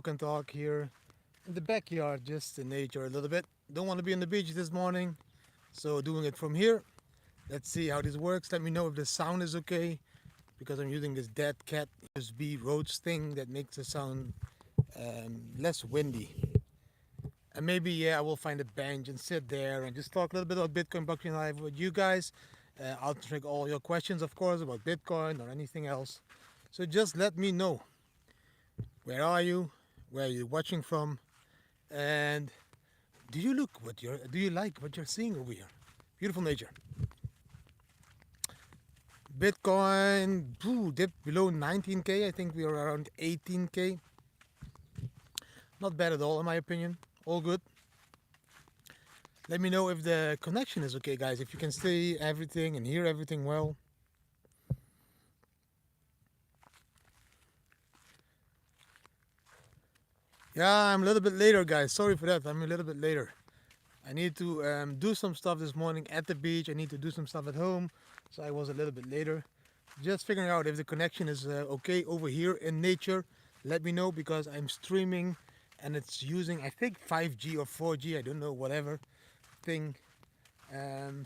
walk and talk here in the backyard, just in nature a little bit. Don't want to be on the beach this morning, so doing it from here. Let's see how this works. Let me know if the sound is okay, because I'm using this dead cat USB Rhodes thing that makes the sound less windy. And maybe, yeah, I will find a bench and sit there and just talk a little bit about Bitcoin, blockchain life with you guys. I'll take all your questions, of course, about Bitcoin or anything else. So just let me know. Where are you? Where are you watching from? And do you like what you're seeing over here? Beautiful nature. Bitcoin dipped below 19k. I think we are around 18k. Not bad at all, in my opinion. All good. Let me know if the connection is okay, guys. If you can see everything and hear everything well. Yeah, I'm a little bit later, guys. Sorry for that. I'm a little bit later. I need to do some stuff this morning at the beach. I need to do some stuff at home, so I was a little bit later. Just figuring out if the connection is okay over here in nature. Let me know, because I'm streaming and it's using, I think, 5G or 4G. I don't know, whatever thing.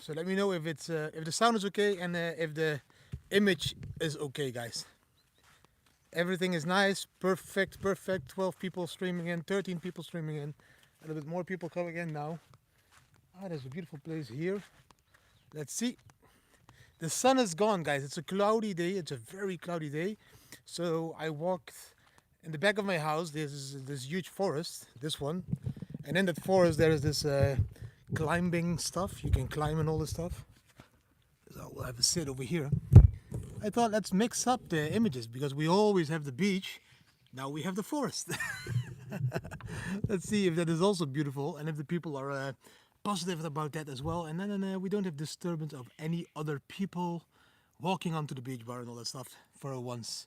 So let me know if it's if the sound is okay and if the image is okay, guys. Everything is nice, perfect. 12 people streaming in, 13 people streaming in, a little bit more people coming in now. There's a beautiful place here. Let's see. The sun is gone, guys. It's a cloudy day. It's a very cloudy day. So I walked in the back of my house. There's this huge forest, this one, and in that forest there is this climbing stuff. You can climb and all this stuff. So we'll have a sit over here. I thought, let's mix up the images, because we always have the beach. Now we have the forest. Let's see if that is also beautiful, and if the people are positive about that as well. And then we don't have disturbance of any other people walking onto the beach bar and all that stuff for once.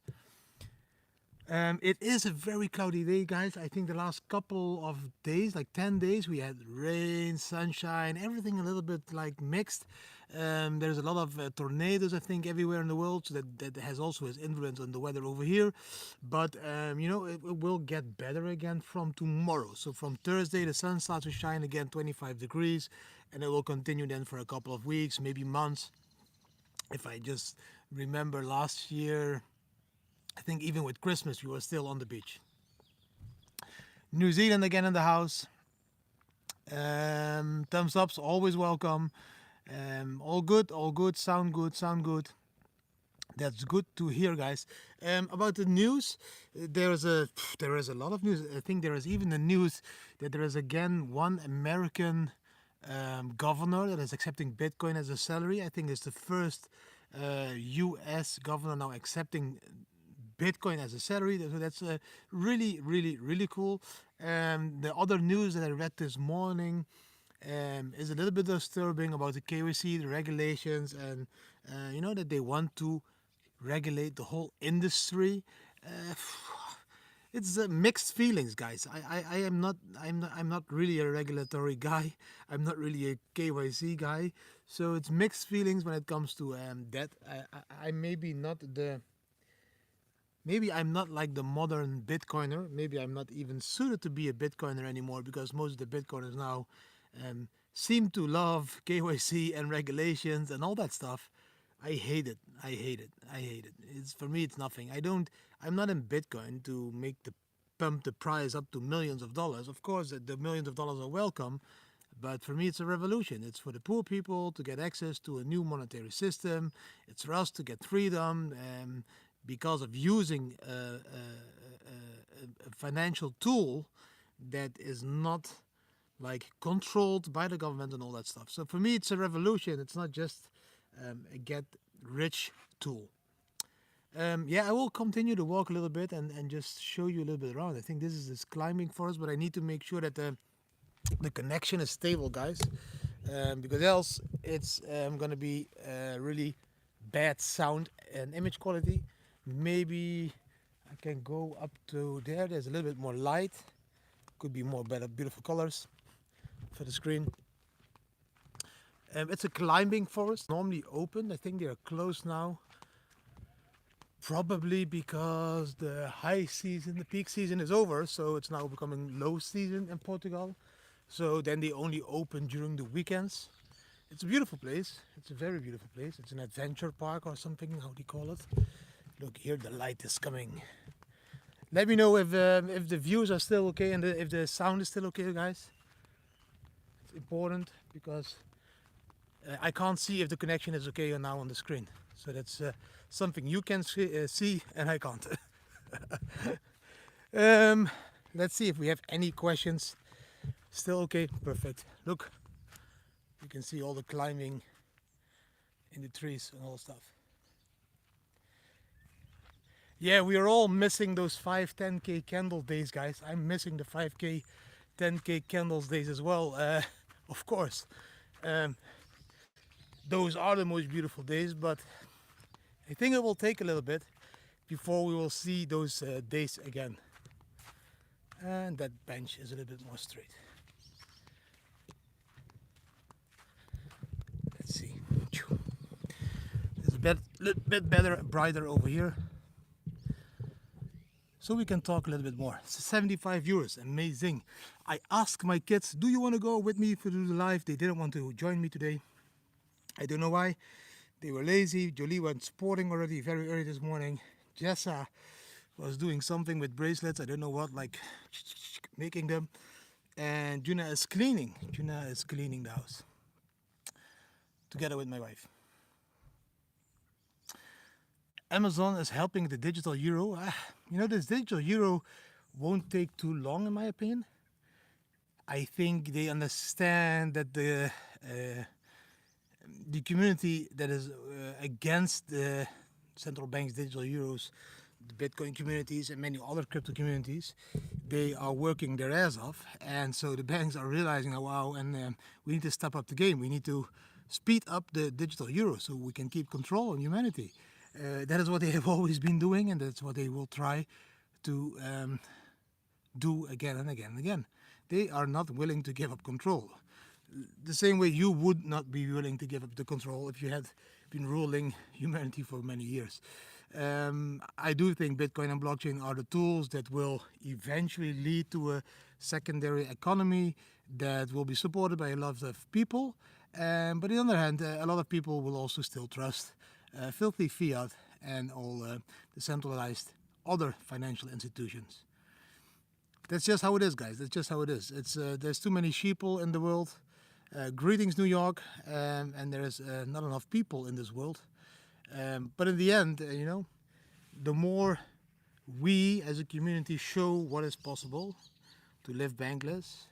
It is a very cloudy day, guys. I think the last couple of days, like 10 days, we had rain, sunshine, everything a little bit like mixed. There's a lot of tornadoes, I think, everywhere in the world, so that has also its influence on the weather over here. But it will get better again from tomorrow. So from Thursday, the sun starts to shine again, 25 degrees, and it will continue then for a couple of weeks, maybe months. If I just remember last year, I think even with Christmas we were still on the beach. New Zealand again in the house. Thumbs ups, always welcome. All good, sound good. That's good to hear, guys. About the news, there is a lot of news. I think there is even the news that there is again one American governor that is accepting Bitcoin as a salary. I think it's the first US governor now accepting Bitcoin as a salary. So that's really cool. The other news that I read this morning is a little bit disturbing about the KYC, the regulations, and that they want to regulate the whole industry. It's mixed feelings, guys. I'm not really a regulatory guy. I'm not really a KYC guy. So it's mixed feelings when it comes to that. I Maybe I'm not like the modern Bitcoiner. Maybe I'm not even suited to be a Bitcoiner anymore, because most of the Bitcoiners now seem to love KYC and regulations and all that stuff. I hate it. For me, it's nothing. I'm not in Bitcoin to pump the price up to millions of dollars. Of course, the millions of dollars are welcome, but for me, it's a revolution. It's for the poor people to get access to a new monetary system. It's for us to get freedom. Because of using a financial tool that is not like controlled by the government and all that stuff. So for me, it's a revolution. It's not just a get rich tool. I will continue to walk a little bit and just show you a little bit around. I think this is this climbing forest, but I need to make sure that the connection is stable, guys, because else it's gonna be really bad sound and image quality. Maybe I can go up to there. There's a little bit more light. Could be more better, beautiful colors for the screen. It's a climbing forest, normally open. I think they are closed now. Probably because the high season, the peak season is over, so it's now becoming low season in Portugal. So then they only open during the weekends. It's a beautiful place. It's a very beautiful place. It's an adventure park or something, how do you call it? Look here, the light is coming. Let me know if the views are still okay and if the sound is still okay, guys. It's important because I can't see if the connection is okay or now on the screen. So that's something you can see and I can't. Let's see if we have any questions. Still okay? Perfect. Look, you can see all the climbing in the trees and all stuff. Yeah, we are all missing those 5, 10K candle days, guys. I'm missing the 5K, 10K candles days as well, of course. Those are the most beautiful days, but I think it will take a little bit before we will see those days again. And that bench is a little bit more straight. Let's see. It's a little bit better, brighter over here. So we can talk a little bit more. It's 75 euros, amazing. I asked my kids, do you want to go with me to do the live? They didn't want to join me today. I don't know why. They were lazy. Jolie went sporting already very early this morning. Jessa was doing something with bracelets. I don't know what, like making them. And Juna is cleaning. Juna is cleaning the house together with my wife. Amazon is helping the digital euro. You know, this digital euro won't take too long, in my opinion. I think they understand that the community that is against the central bank's digital euros, the Bitcoin communities and many other crypto communities, they are working their ass off. And so the banks are realizing, oh, wow, and we need to step up the game. We need to speed up the digital euro so we can keep control on humanity. That is what they have always been doing, and that's what they will try to do again and again and again. They are not willing to give up control. The same way you would not be willing to give up the control if you had been ruling humanity for many years. I do think Bitcoin and blockchain are the tools that will eventually lead to a secondary economy that will be supported by a lot of people. But on the other hand, a lot of people will also still trust filthy fiat and all the centralized other financial institutions. That's just how it is, guys. That's just how it is. It's there's too many sheeple in the world. Greetings, New York, and there is not enough people in this world. But in the end, you know, the more we as a community show what is possible to live bankless,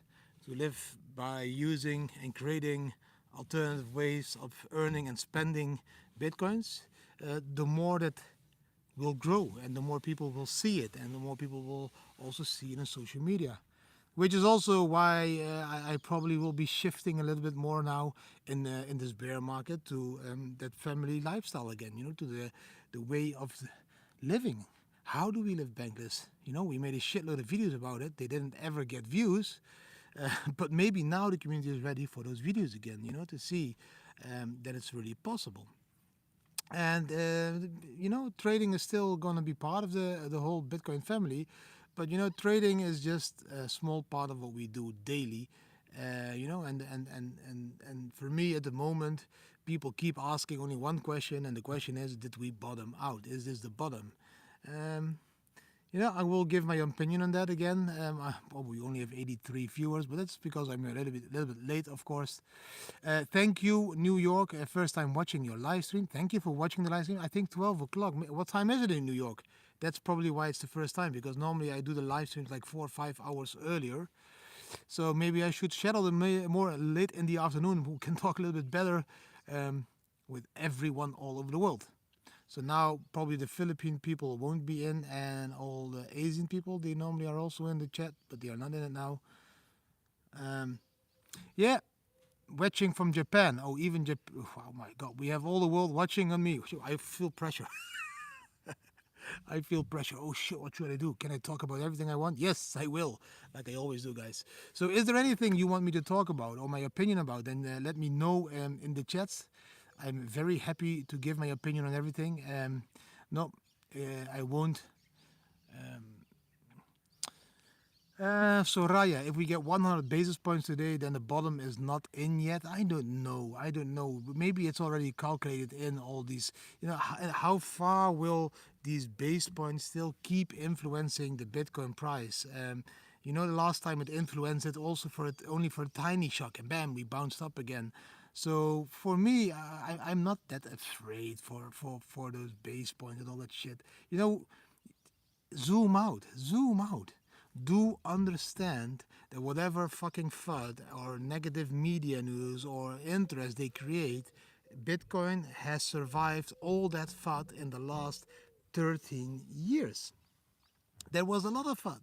to live by using and creating alternative ways of earning and spending bitcoins, the more that will grow and the more people will see it and the more people will also see it on social media. Which is also why I probably will be shifting a little bit more now in this bear market to that family lifestyle again, you know, to the way of living. How do we live bankless? You know, we made a shitload of videos about it. They didn't ever get views. But maybe now the community is ready for those videos again, you know, to see that it's really possible. And, you know, trading is still going to be part of the whole Bitcoin family. But, you know, trading is just a small part of what we do daily. You know, and for me at the moment, people keep asking only one question. And the question is, did we bottom out? Is this the bottom? You know, I will give my opinion on that again. We only have 83 viewers, but that's because I'm a little bit late, of course. Thank you, New York, first time watching your live stream. Thank you for watching the live stream. I think 12 o'clock. What time is it in New York? That's probably why it's the first time, because normally I do the live streams like 4 or 5 hours earlier. So maybe I should schedule them more late in the afternoon. We can talk a little bit better with everyone all over the world. So now probably the Philippine people won't be in, and all the Asian people, they normally are also in the chat, but they are not in it now. Yeah, watching from Japan. Oh, even Japan. Oh my God, we have all the world watching on me. I feel pressure. I feel pressure. Oh shit, what should I do? Can I talk about everything I want? Yes, I will, like I always do, guys. So is there anything you want me to talk about or my opinion about? Then let me know in the chats. I'm very happy to give my opinion on everything. No, I won't. So Raya, if we get 100 basis points today, then the bottom is not in yet. I don't know. I don't know. Maybe it's already calculated in all these. How far will these base points still keep influencing the Bitcoin price? The last time it influenced it also only for a tiny shock, and bam, we bounced up again. So for me, I'm not that afraid for those base points and all that shit. Zoom out, zoom out. Do understand that whatever fucking FUD or negative media news or interest they create, Bitcoin has survived all that FUD in the last 13 years. There was a lot of FUD.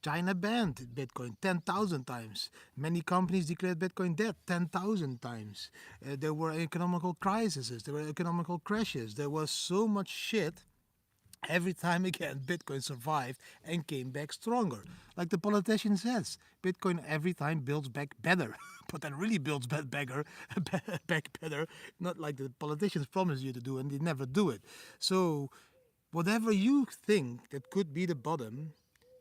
China banned Bitcoin 10,000 times. Many companies declared Bitcoin dead 10,000 times. There were economical crises, there were economical crashes. There was so much shit. Every time again, Bitcoin survived and came back stronger. Like the politician says, Bitcoin every time builds back better, but then really builds back better, not like the politicians promise you to do and they never do it. So whatever you think that could be the bottom,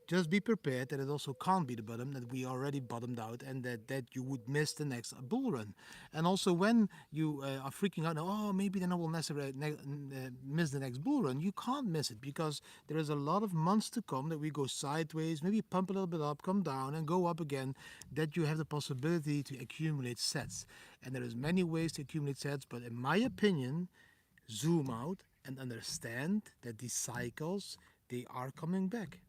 just be prepared that it also can't be the bottom, that we already bottomed out, and that you would miss the next bull run. And also when you are freaking out, oh, maybe then I will miss the next bull run, you can't miss it, because there is a lot of months to come that we go sideways, maybe pump a little bit up, come down, and go up again, that you have the possibility to accumulate sets. And there is many ways to accumulate sets, but in my opinion, zoom out and understand that these cycles, they are coming back.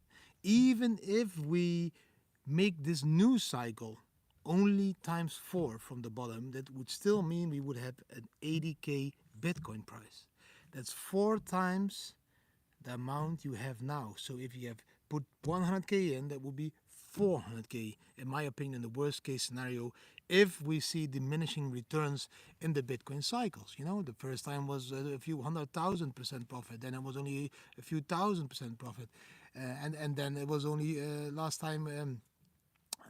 Even if we make this new cycle only times 4 from the bottom, that would still mean we would have an 80k Bitcoin price. That's 4 times the amount you have now. So if you have put 100k in, that would be 400k, in my opinion, the worst case scenario, if we see diminishing returns in the Bitcoin cycles. The first time was a few 100,000% profit, then it was only a few 1,000% profit, and then it was only last time,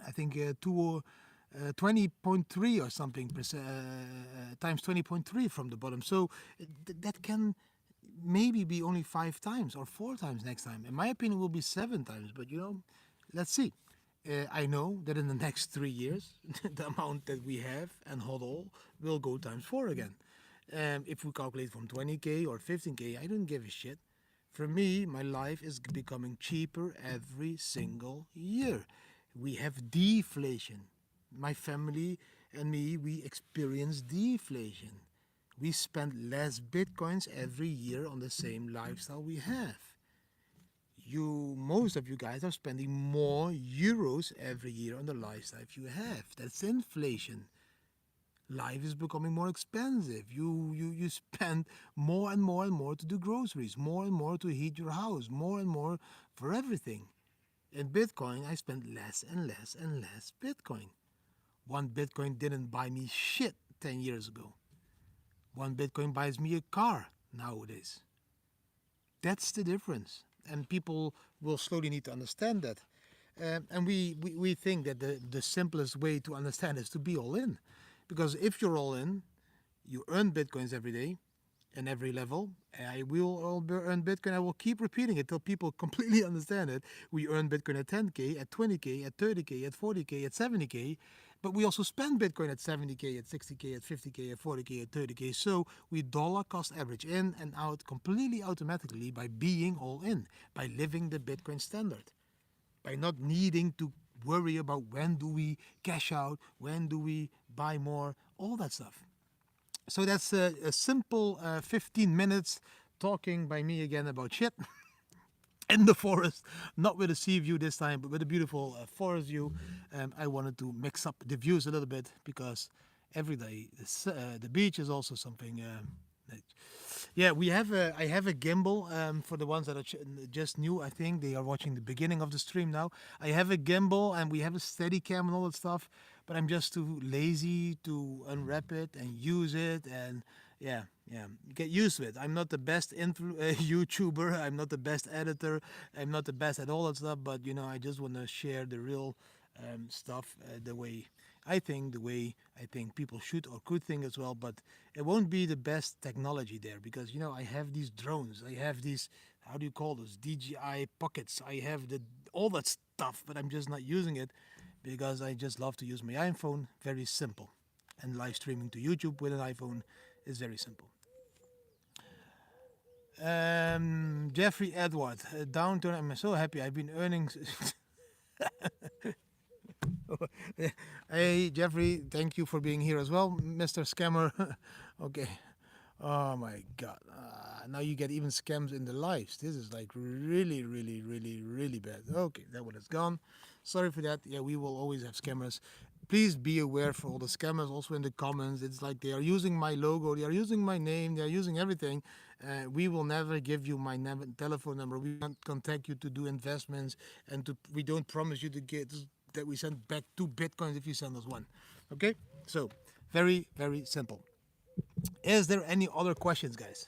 I think 20.3 or something times 20.3 from the bottom. So that can maybe be only 5 times or 4 times next time. In my opinion, it will be 7 times, but let's see. I know that in the next 3 years, the amount that we have and hodl will go times 4 again. If we calculate from 20k or 15k, I don't give a shit. For me, my life is becoming cheaper every single year. We have deflation. My family and me, we experience deflation. We spend less Bitcoins every year on the same lifestyle we have. Most of you guys are spending more euros every year on the lifestyle you have. That's inflation. Life is becoming more expensive. You spend more and more and more to do groceries, more and more to heat your house, more and more for everything. In Bitcoin, I spend less and less and less Bitcoin. 1 Bitcoin didn't buy me shit 10 years ago. 1 Bitcoin buys me a car nowadays. That's the difference. And people will slowly need to understand that. And we think that the simplest way to understand is to be all in. Because if you're all in, you earn Bitcoins every day and every level. I will earn Bitcoin. I will keep repeating it till people completely understand it. We earn Bitcoin at 10k, at 20k, at 30k, at 40k, at 70k. But we also spend Bitcoin at 70k, at 60k, at 50k, at 40k, at 30k. So we dollar cost average in and out completely automatically by being all in, by living the Bitcoin standard, by not needing to worry about when do we cash out, when do we buy more, all that stuff. So that's a simple 15 minutes talking by me again about shit in the forest, not with a sea view this time, but with a beautiful forest view. I wanted to mix up the views a little bit because every day the beach is also something. Yeah, I have a gimbal for the ones that are just new. I think they are watching the beginning of the stream now. I have a gimbal and we have a steady cam and all that stuff, but I'm just too lazy to unwrap it and use it. And yeah, get used to it. I'm not the best YouTuber. I'm not the best editor. I'm not the best at all that stuff. But I just want to share the real stuff the way I think people should or could think as well. But it won't be the best technology there because I have these drones. I have these how do you call those DJI pockets. I have all that stuff, but I'm just not using it because I just love to use my iPhone. Very simple, and live streaming to YouTube with an iPhone is very simple. Jeffrey Edward, downturn. I'm so happy. I've been earning. Hey Jeffrey, thank you for being here as well, Mr. Scammer. Okay. Oh my God. Now you get even scams in the lives. This is like really, really, really, really bad. Okay, that one is gone. Sorry for that. Yeah, we will always have scammers. Please be aware for all the scammers also in the comments. It's like they are using my logo, they are using my name, they are using everything. We will never give you my telephone number. We won't contact you to do investments, and we don't promise you to get that we send back 2 Bitcoins if you send us 1. Okay? So, very, very simple. Is there any other questions, guys?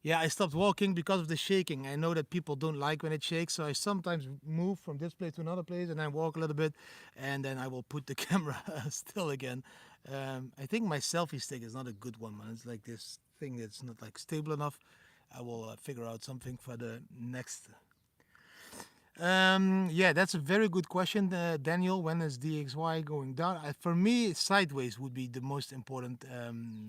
Yeah, I stopped walking because of the shaking. I know that people don't like when it shakes, so I sometimes move from this place to another place and I walk a little bit, and then I will put the camera still again. I think my selfie stick is not a good one, man. It's like this thing that's not like stable enough. I will figure out something for the next. Yeah, that's a very good question, Daniel. When is DXY going down? For me, sideways would be the most important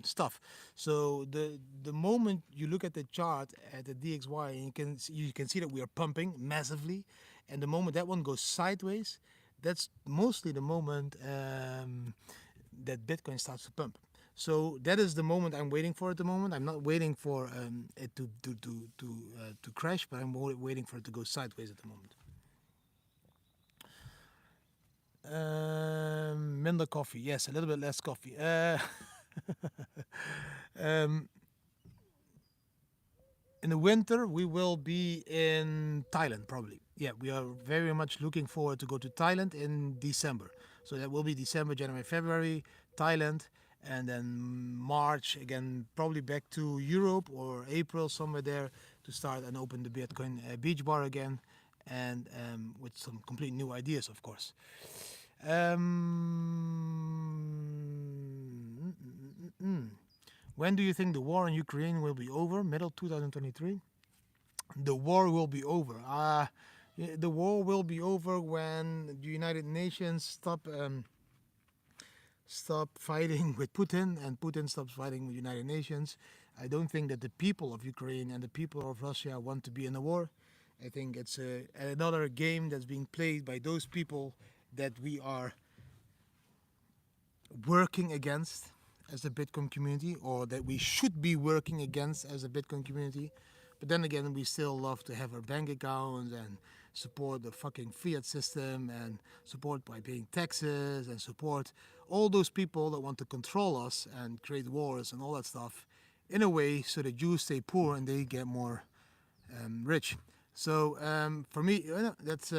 stuff. So the moment you look at the chart at the DXY, and you can see that we are pumping massively, and the moment that one goes sideways, that's mostly the moment that Bitcoin starts to pump. So that is the moment I'm waiting for at the moment. I'm not waiting for it to crash, but I'm waiting for it to go sideways at the moment. Minder coffee, yes, a little bit less coffee. In the winter, we will be in Thailand probably. Yeah, we are very much looking forward to go to Thailand in December. So that will be December, January, February, Thailand, and then March again, probably back to Europe or April somewhere there to start and open the Bitcoin beach bar again, and with some complete new ideas, of course. When do you think the war in Ukraine will be over? Middle 2023? The war will be over. The war will be over when the United Nations stop fighting with Putin, and Putin stops fighting with the United Nations. I don't think that the people of Ukraine and the people of Russia want to be in a war. I think it's another game that's being played by those people that we are working against as a Bitcoin community, or that we should be working against as a Bitcoin community. But then again, we still love to have our bank accounts and support the fucking fiat system and support by paying taxes and support all those people that want to control us and create wars and all that stuff in a way so that you stay poor and they get more rich. So for me, that's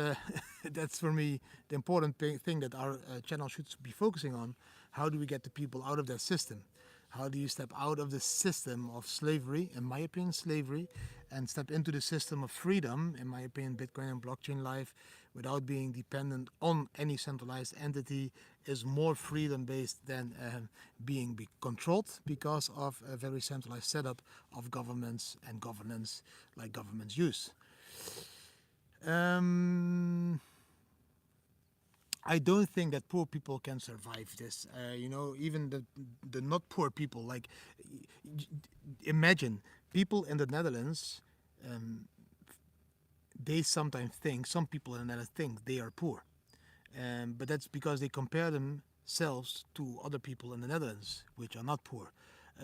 that's for me the important thing that our channel should be focusing on. How do we get the people out of that system? How do you step out of the system of slavery, in my opinion, slavery, and step into the system of freedom, in my opinion, Bitcoin and blockchain life, without being dependent on any centralized entity, is more freedom-based than being controlled because of a very centralized setup of governments and governance like governments use. I don't think that poor people can survive this. Even the not poor people, like imagine people in the Netherlands, they sometimes think, some people in the Netherlands think they are poor. But that's because they compare themselves to other people in the Netherlands, which are not poor.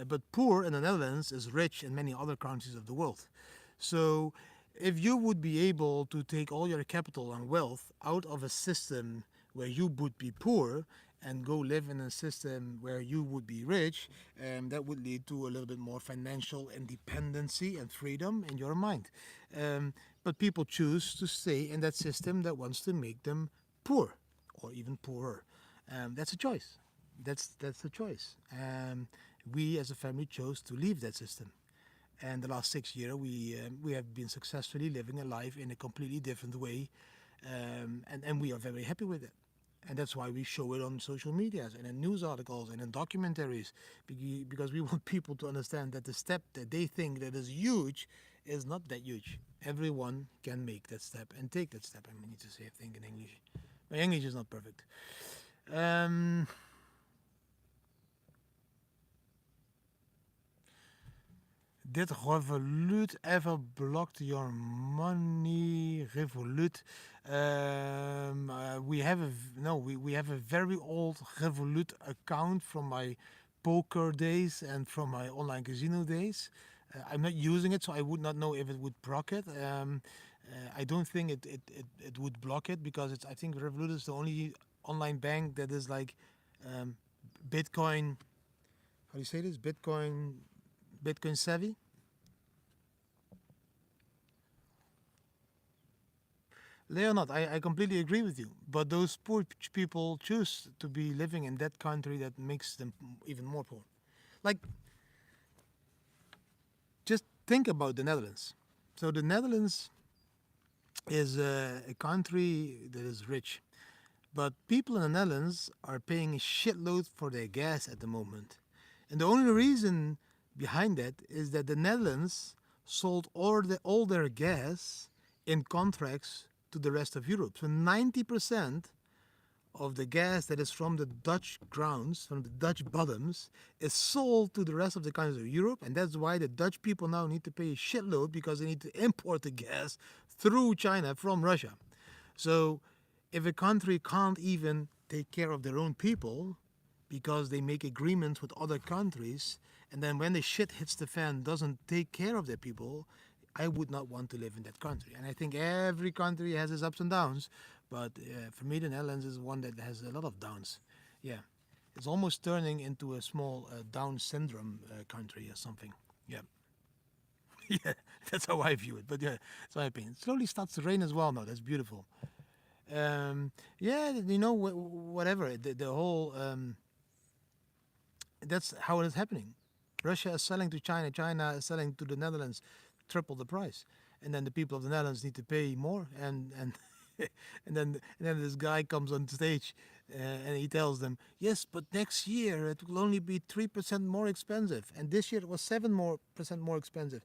But poor in the Netherlands is rich in many other countries of the world. So if you would be able to take all your capital and wealth out of a system where you would be poor and go live in a system where you would be rich, that would lead to a little bit more financial independency and freedom in your mind. But people choose to stay in that system that wants to make them poor or even poorer. That's a choice. That's a choice. We as a family chose to leave that system. And the last 6 years, we have been successfully living a life in a completely different way, and we are very happy with it. And that's why we show it on social medias and in news articles and in documentaries, because we want people to understand that the step that they think that is huge is not that huge. Everyone can make that step and take that step. I need to say a thing in English. My English is not perfect. Did Revolut ever blocked your money? Revolut. We have we have a very old Revolut account from my poker days and from my online casino days. I'm not using it, so I would not know if it would block it. I don't think it would block it because I think Revolut is the only online bank that is like Bitcoin. How do you say this? Bitcoin savvy. Leonard, I completely agree with you. But those poor people choose to be living in that country that makes them even more poor. Like, just think about the Netherlands. So the Netherlands is a country that is rich. But people in the Netherlands are paying a shitload for their gas at the moment. And the only reason behind that is that the Netherlands sold all their gas in contracts to the rest of Europe. So 90% of the gas that is from the Dutch grounds, from the Dutch bottoms, is sold to the rest of the countries of Europe. And that's why the Dutch people now need to pay a shitload because they need to import the gas through China from Russia. So if a country can't even take care of their own people because they make agreements with other countries, and then when the shit hits the fan doesn't take care of their people, I would not want to live in that country. And I think every country has its ups and downs, but for me the Netherlands is one that has a lot of downs. Yeah, it's almost turning into a small Down syndrome country or something. Yeah. Yeah, that's how I view it. But yeah, it's my opinion. It slowly starts to rain as well now. That's beautiful. Yeah, whatever. The whole that's how it is happening. Russia is selling to China. China is selling to the Netherlands, triple the price, and then the people of the Netherlands need to pay more. And and then this guy comes on stage, and he tells them, yes, but next year it will only be 3% more expensive, and this year it was 7% more expensive.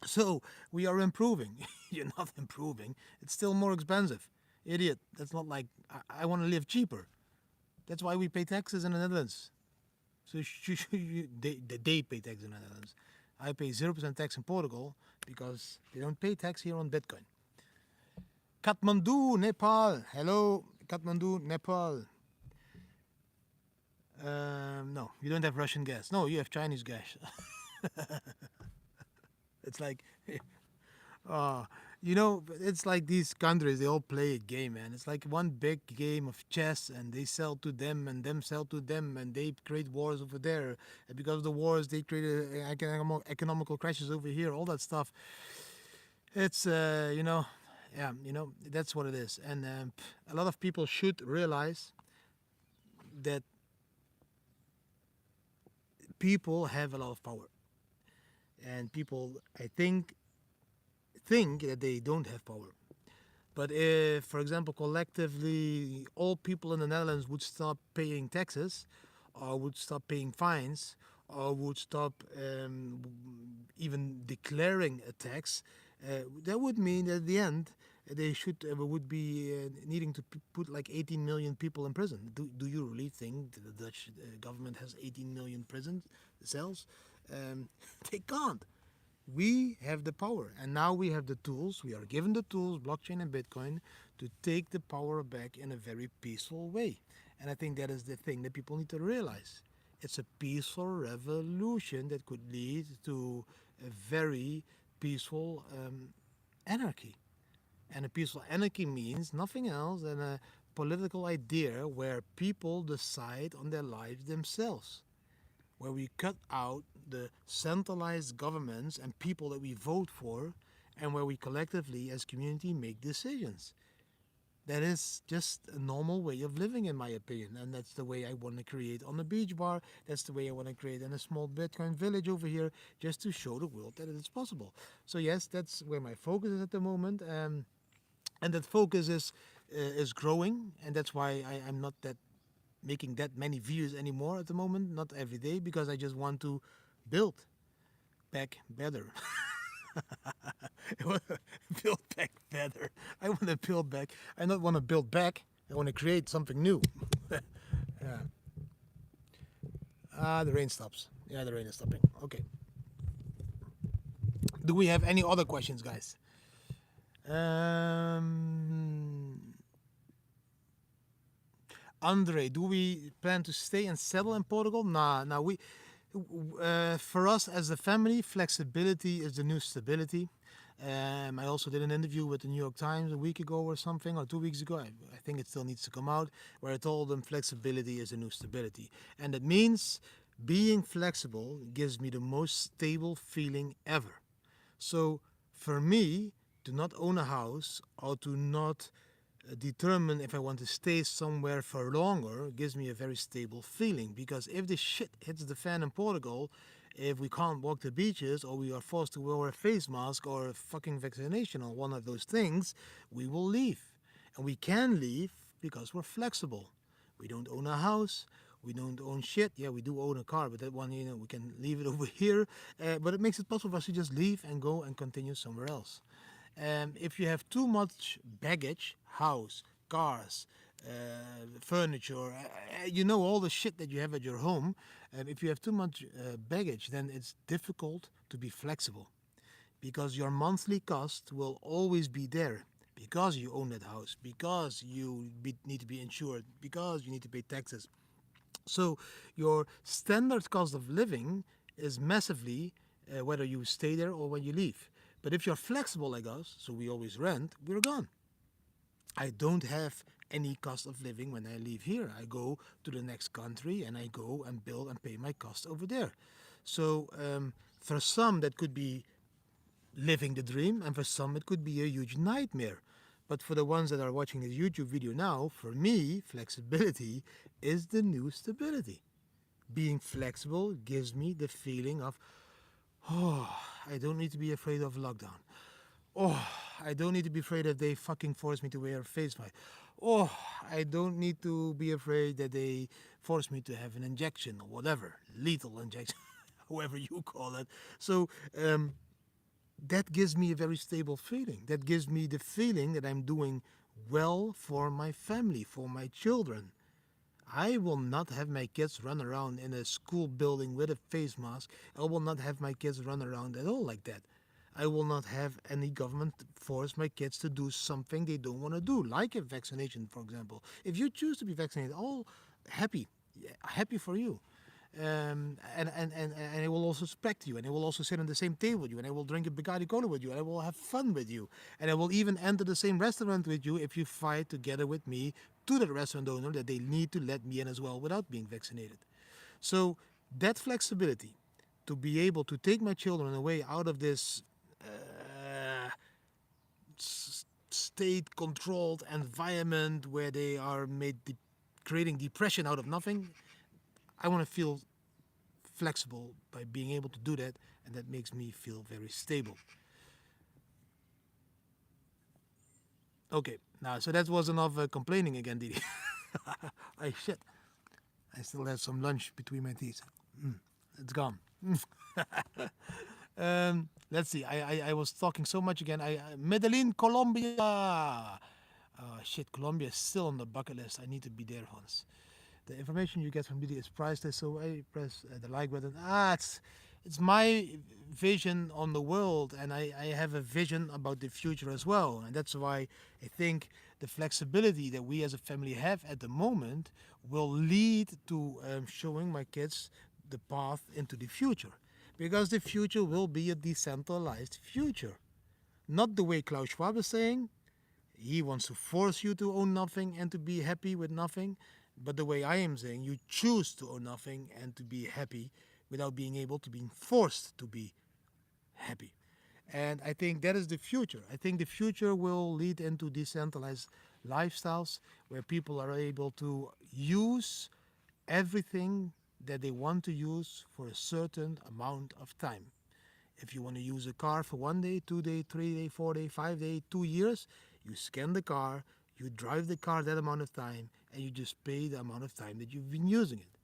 So we are improving. You're not improving. It's still more expensive. Idiot. That's not like I want to live cheaper. That's why we pay taxes in the Netherlands. So they pay tax in the Netherlands. I pay 0% tax in Portugal because they don't pay tax here on Bitcoin. Kathmandu, Nepal. Hello, Kathmandu, Nepal. No, you don't have Russian gas. No, you have Chinese gas. It's like, it's like these countries, they all play a game, man. It's like one big game of chess, and they sell to them, and them sell to them, and they create wars over there. And because of the wars, they create economical crashes over here, all that stuff. It's, that's what it is. And a lot of people should realize that people have a lot of power. And people, I think that they don't have power. But if, for example, collectively all people in the Netherlands would stop paying taxes, or would stop paying fines, or would stop even declaring a tax, that would mean that at the end they would be needing to put like 18 million people in prison. Do you really think that the Dutch government has 18 million prison cells? They can't. We have the power, and now we have the tools. We are given the tools, blockchain and Bitcoin, to take the power back in a very peaceful way. And I think that is the thing that people need to realize. It's a peaceful revolution that could lead to a very peaceful anarchy. And a peaceful anarchy means nothing else than a political idea where people decide on their lives themselves, where we cut out the centralized governments and people that we vote for, and where we collectively as community make decisions. That is just a normal way of living, in my opinion, and that's the way I want to create on the beach bar. That's the way I want to create in a small Bitcoin village over here, just to show the world that it is possible. So yes, that's where my focus is at the moment, and that focus is is growing, and that's why I'm not that making that many views anymore at the moment, not every day, because I just want to build back better. I want to build back better. I want to build back. I don't want to build back. I want to create something new. Yeah. The rain stops. Yeah, the rain is stopping. Okay. Do we have any other questions, guys? Andre, do we plan to stay and settle in Portugal? Nah. For us as a family, flexibility is the new stability. I also did an interview with the New York Times a week ago or something, or 2 weeks ago. I think it still needs to come out, where I told them flexibility is the new stability. And it means being flexible gives me the most stable feeling ever. So for me, to not own a house or to not determine if I want to stay somewhere for longer gives me a very stable feeling, because if this shit hits the fan in Portugal, if we can't walk the beaches or we are forced to wear a face mask or a fucking vaccination or one of those things, we will leave. And we can leave because we're flexible. We don't own a house. We don't own shit. Yeah, we do own a car, but that one, we can leave it over here. But it makes it possible for us to just leave and go and continue somewhere else. If you have too much baggage, house, cars, furniture, all the shit that you have at your home, if you have too much baggage, then it's difficult to be flexible, because your monthly cost will always be there, because you own that house, because you need to be insured, because you need to pay taxes. So your standard cost of living is massively whether you stay there or when you leave. But if you're flexible like us, so we always rent, we're gone. I don't have any cost of living when I leave here. I go to the next country and I go and build and pay my cost over there. So for some that could be living the dream, and for some it could be a huge nightmare. But for the ones that are watching this YouTube video now, for me, flexibility is the new stability. Being flexible gives me the feeling of, I don't need to be afraid of lockdown. I don't need to be afraid that they fucking force me to wear a face mask. I don't need to be afraid that they force me to have an injection or whatever, lethal injection, however you call it. So that gives me a very stable feeling. That gives me the feeling that I'm doing well for my family, for my children. I will not have my kids run around in a school building with a face mask. I will not have my kids run around at all like that. I will not have any government force my kids to do something they don't want to do, like a vaccination, for example. If you choose to be vaccinated, all happy for you. And I will also respect you, and I will also sit on the same table with you, and I will drink a Bacardi Cola with you, and I will have fun with you, and I will even enter the same restaurant with you if you fight together with me to the restaurant owner that they need to let me in as well without being vaccinated. So that flexibility to be able to take my children away out of this state-controlled environment where they are creating depression out of nothing, I want to feel flexible by being able to do that, and that makes me feel very stable. Okay, now so that was enough complaining again, Didi. Shit. I still have some lunch between my teeth. It's gone. Let's see. I was talking so much again. Medellin, Colombia. Shit, Colombia is still on the bucket list. I need to be there once. The information you get from Didi is priceless, so I press the like button. It's my vision on the world, and I have a vision about the future as well. And that's why I think the flexibility that we as a family have at the moment will lead to showing my kids the path into the future. Because the future will be a decentralized future. Not the way Klaus Schwab is saying. He wants to force you to own nothing and to be happy with nothing. But the way I am saying, you choose to own nothing and to be happy without being able to be forced to be happy. And I think that is the future. I think the future will lead into decentralized lifestyles where people are able to use everything that they want to use for a certain amount of time. If you want to use a car for 1 day, 2 day, 3 day, 4 day, 5 day, 2 years, you scan the car, You drive the car that amount of time, and you just pay the amount of time that you've been using it.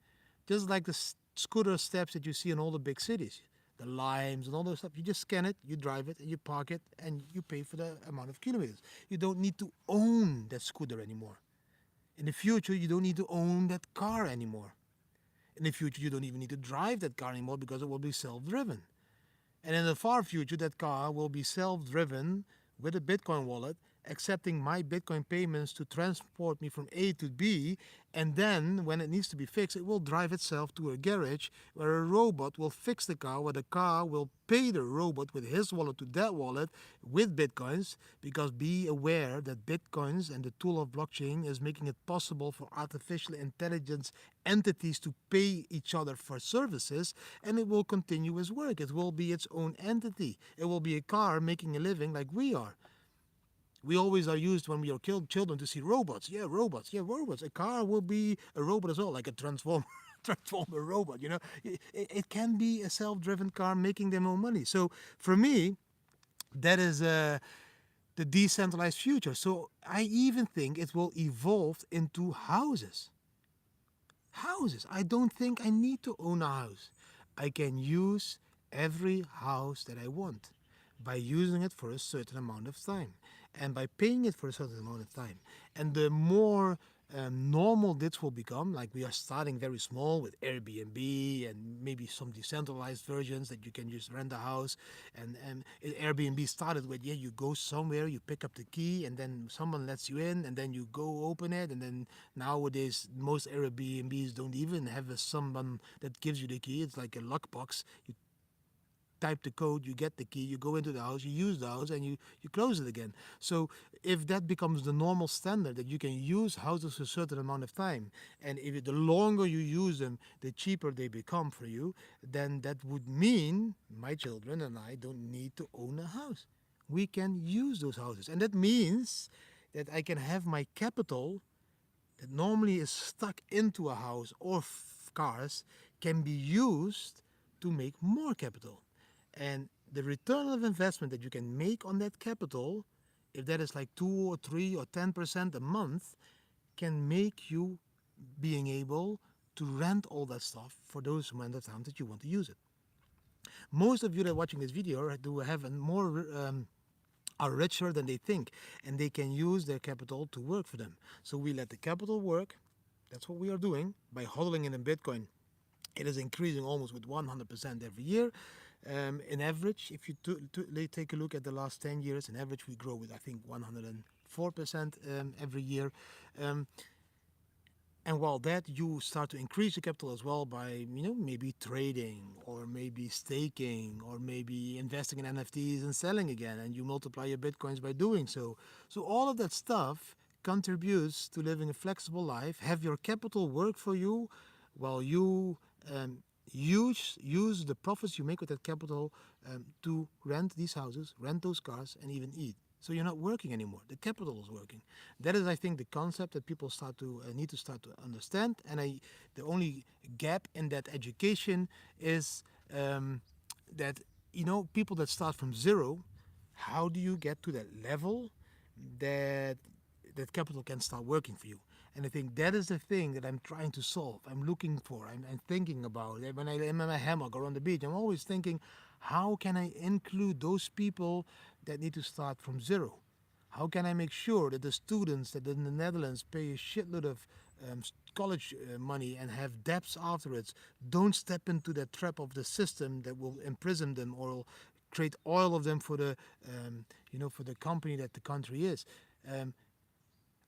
Just like the scooter steps that you see in all the big cities, the limes and all those stuff. You just scan it, you drive it, and you park it, and you pay for the amount of kilometers. You don't need to own that scooter anymore. In the future, you don't need to own that car anymore. In the future, you don't even need to drive that car anymore because it will be self-driven. And in the far future, that car will be self-driven with a Bitcoin wallet, accepting my Bitcoin payments to transport me from A to B. And then, when it needs to be fixed, it will drive itself to a garage where a robot will fix the car, where the car will pay the robot with his wallet to that wallet with Bitcoins. Because be aware that Bitcoins and the tool of blockchain is making it possible for artificial intelligence entities to pay each other for services, and it will continue its work. It will be its own entity. It will be a car making a living like we are. We always are used when we are children to see robots. Yeah, robots. Yeah, robots. A car will be a robot as well, like a transformer robot. You know, it can be a self-driven car making them own money. So for me, that is the decentralized future. So I even think it will evolve into houses. Houses. I don't think I need to own a house. I can use every house that I want by using it for a certain amount of time and by paying it for a certain amount of time. And the more normal this will become, like we are starting very small with Airbnb and maybe some decentralized versions that you can just rent a house. And Airbnb started with, yeah, you go somewhere, you pick up the key, and then someone lets you in, and then you go open it. And then nowadays, most Airbnbs don't even have someone that gives you the key. It's like a lockbox. You type the code, you get the key, you go into the house, you use the house, and you close it again. So if that becomes the normal standard, that you can use houses a certain amount of time, and if the longer you use them, the cheaper they become for you, then that would mean my children and I don't need to own a house. We can use those houses. And that means that I can have my capital that normally is stuck into a house or cars can be used to make more capital. And the return of investment that you can make on that capital, if that is like 2 or 3 or 10% a month, can make you being able to rent all that stuff for those amount of times that you want to use it. Most of you that are watching this video do have a more are richer than they think, and they can use their capital to work for them. So we let the capital work. That's what we are doing by hodling it in Bitcoin. It is increasing almost with 100% every year. In average, if you take a look at the last 10 years, in average we grow with, I think, 104% every year. And while that, you start to increase your capital as well by, maybe trading or maybe staking or maybe investing in NFTs and selling again, and you multiply your Bitcoins by doing so. So all of that stuff contributes to living a flexible life. Have your capital work for you while you use the profits you make with that capital to rent these houses, rent those cars, and even eat. So you're not working anymore. The capital is working. That is, I think, the concept that people need to start to understand. And the only gap in that education is that people that start from zero, how do you get to that level that capital can start working for you? And I think that is the thing that I'm trying to solve. I'm looking for. I'm thinking about it. When I am in my hammock or on the beach, I'm always thinking, how can I include those people that need to start from zero? How can I make sure that the students that in the Netherlands pay a shitload of college money and have debts afterwards don't step into that trap of the system that will imprison them or create oil of them for the for the company that the country is.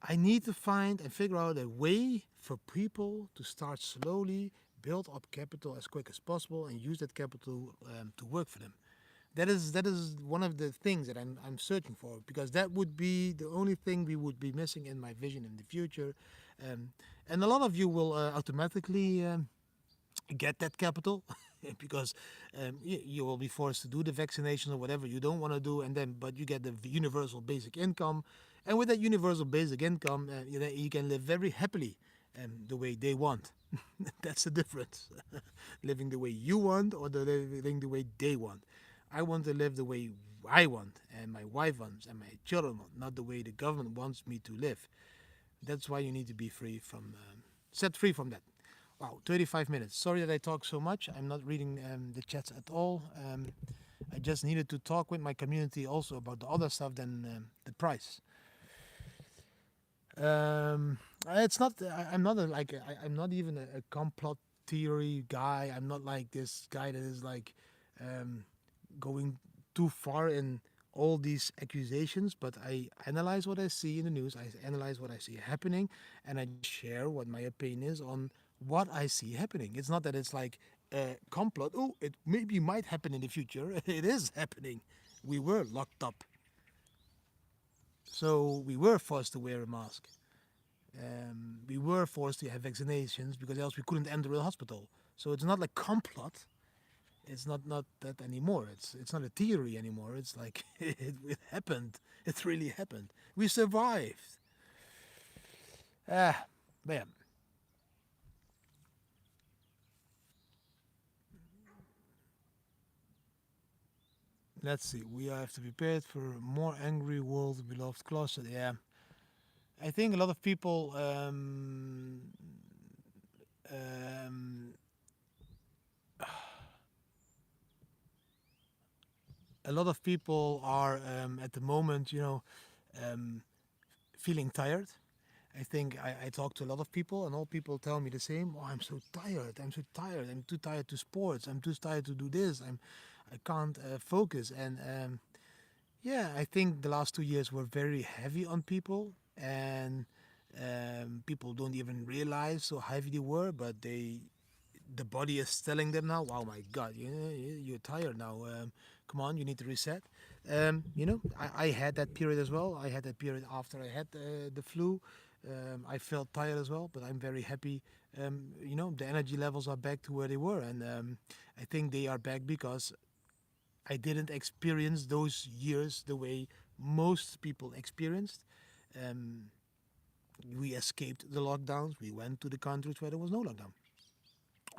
I need to find and figure out a way for people to start slowly, build up capital as quick as possible, and use that capital to work for them. That is one of the things that I'm searching for, because that would be the only thing we would be missing in my vision in the future. And a lot of you will automatically get that capital because you will be forced to do the vaccination or whatever you don't want to do, but you get the universal basic income, and with that universal basic income, you can live very happily the way they want. That's the difference. Living the way you want or living the way they want. I want to live the way I want, and my wife wants and my children want, not the way the government wants me to live. That's why you need to be free from, set free from that. Wow, 35 minutes. Sorry that I talk so much. I'm not reading the chats at all. I just needed to talk with my community also about the other stuff than the price. It's not. I'm not I'm not even a complot theory guy. I'm not like this guy that is like um, going too far in all these accusations. But I analyze what I see in the news. I analyze what I see happening, and I just share what my opinion is on what I see happening. It's not that it's like a complot. Oh, it maybe might happen in the future. It is happening. We were locked up, so we were forced to wear a mask. We were forced to have vaccinations because else we couldn't enter the hospital. So it's not like complot. It's not that anymore. It's not a theory anymore. It's like it happened. It really happened. We survived. Bam. Let's see. We have to be prepared for a more angry world. We loved closet. Yeah. I think a lot of people um, a lot of people are at the moment, um, feeling tired. I think I talk to a lot of people, and all people tell me the same. Oh, I'm so tired. I'm so tired. I'm too tired to sports. I'm too tired to do this. I can't focus. And yeah, I think the last 2 years were very heavy on people, and people don't even realize how heavy they were. But the body is telling them now, "Wow, my God, you're tired now. Come on, you need to reset." I had that period as well. I had that period after I had the flu. I felt tired as well, but I'm very happy. The energy levels are back to where they were, and I think they are back because I didn't experience those years the way most people experienced. Um, we escaped the lockdowns. We went to the countries where there was no lockdown,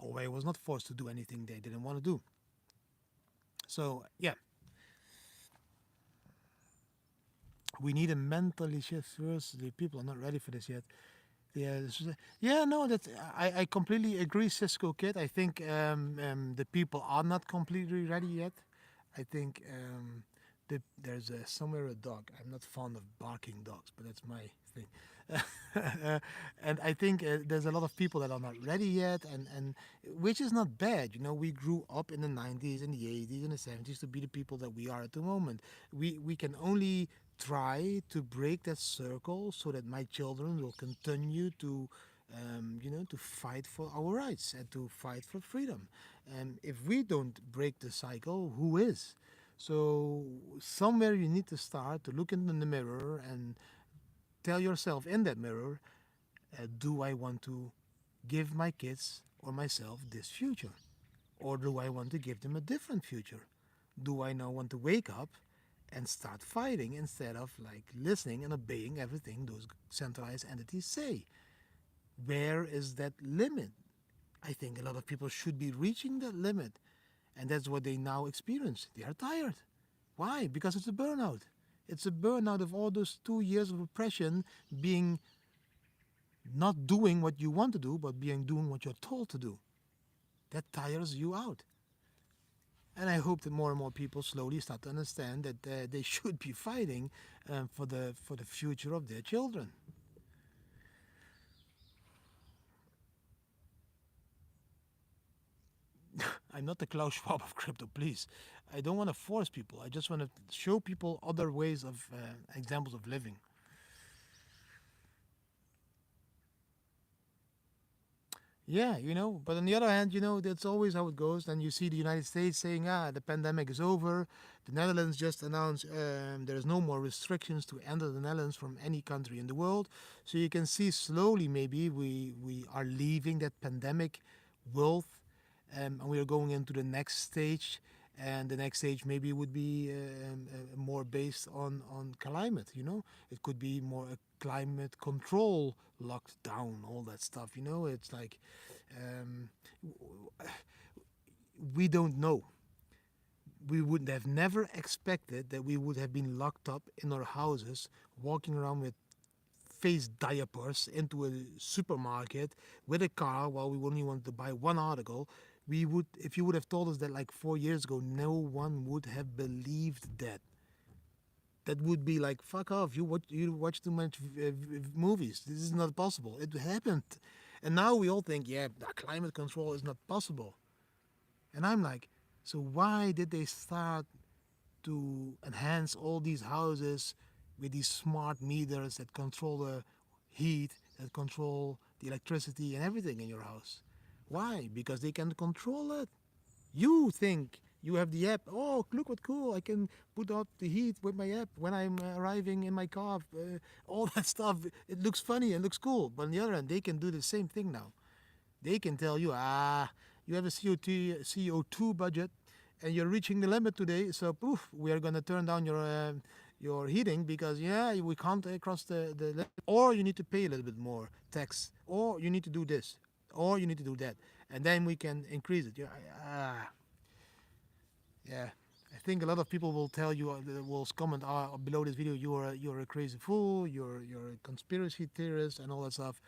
or where I was not forced to do anything they didn't want to do. So yeah, we need a mentally shift first. The people are not ready for this yet. Yeah, yeah, no, that I completely agree, Cisco Kid. I think the people are not completely ready yet. I think there's somewhere a dog. I'm not fond of barking dogs, but that's my thing. And I think there's a lot of people that are not ready yet, and which is not bad. We grew up in the 90s and the 80s and the 70s to be the people that we are at the moment. We can only try to break that circle so that my children will continue to fight for our rights and to fight for freedom. And if we don't break the cycle, who is? So somewhere you need to start to look in the mirror and tell yourself in that mirror, do I want to give my kids or myself this future? Or do I want to give them a different future? Do I now want to wake up and start fighting instead of like listening and obeying everything those centralized entities say? Where is that limit? I think a lot of people should be reaching that limit, and that's what they now experience. They are tired. Why? Because it's a burnout. It's a burnout of all those 2 years of oppression, being not doing what you want to do, but doing what you're told to do. That tires you out. And I hope that more and more people slowly start to understand that they should be fighting for the future of their children. I'm not the Klaus Schwab of crypto, please. I don't want to force people. I just want to show people other ways of examples of living. Yeah, but on the other hand, that's always how it goes. Then you see the United States saying, the pandemic is over. The Netherlands just announced there's no more restrictions to enter the Netherlands from any country in the world. So you can see slowly maybe we are leaving that pandemic world, and we are going into the next stage. And the next stage maybe would be more based on climate. It could be more a climate control lockdown, all that stuff. It's like um, we don't know. we would have never expected that we would have been locked up in our houses, walking around with face diapers into a supermarket with a car while we only wanted to buy one article. We would, if you would have told us that like 4 years ago, no one would have believed that. That would be like, fuck off, you watch too much movies. This is not possible. It happened. And now we all think, yeah, climate control is not possible. And I'm like, so why did they start to enhance all these houses with these smart meters that control the heat, that control the electricity and everything in your house? Why? Because they can control it. You think you have the app. Oh, look what cool! I can put out the heat with my app when I'm arriving in my car. All that stuff. It looks funny and looks cool. But on the other hand, they can do the same thing now. They can tell you, you have a CO2 budget, and you're reaching the limit today. So poof, we are gonna turn down your heating because we can't cross the limit. Or you need to pay a little bit more tax. Or you need to do this. Or you need to do that, and then we can increase it. Yeah. I think a lot of people will tell you, will comment below this video, you're a crazy fool, you're a conspiracy theorist, and all that stuff.